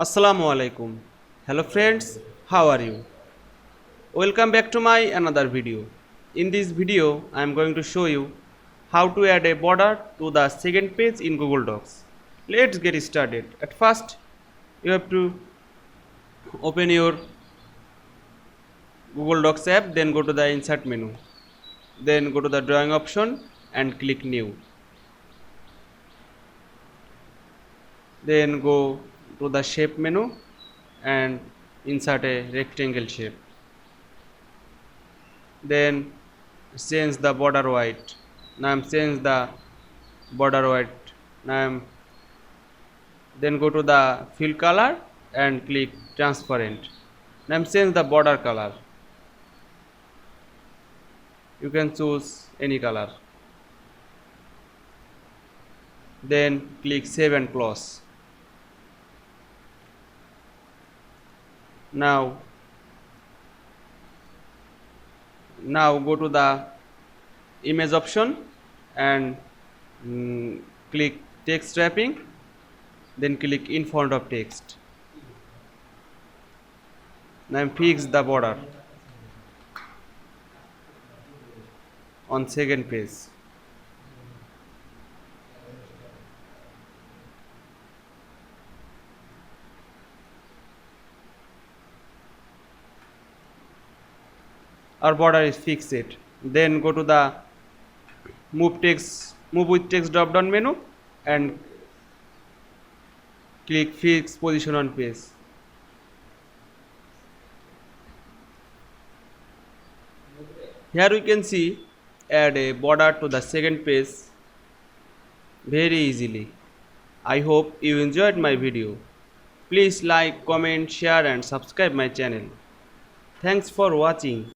Assalamu Walaikum. Hello friends, how are you? Welcome back to my another video. In this video, I am going to show you how to add a border to the second page in Google Docs. Let's get started. At first, you have to open your Google Docs app, then go to the insert menu. Then go to the drawing option and click new. Then go to the shape menu and insert a rectangle shape. Then change the border white. Now I'm change the border white. Then go to the fill color and click transparent. Now I'm change the border color. You can choose any color. Then click save and close. Now go to the image option and click text wrapping, then click in front of text. Now fix the border on second page. Our border is fixed. Then go to the move with text drop down menu and click fix position on page. Here we can see add a border to the second page very easily. I hope you enjoyed my video. Please like, comment, share and subscribe my channel. Thanks for watching.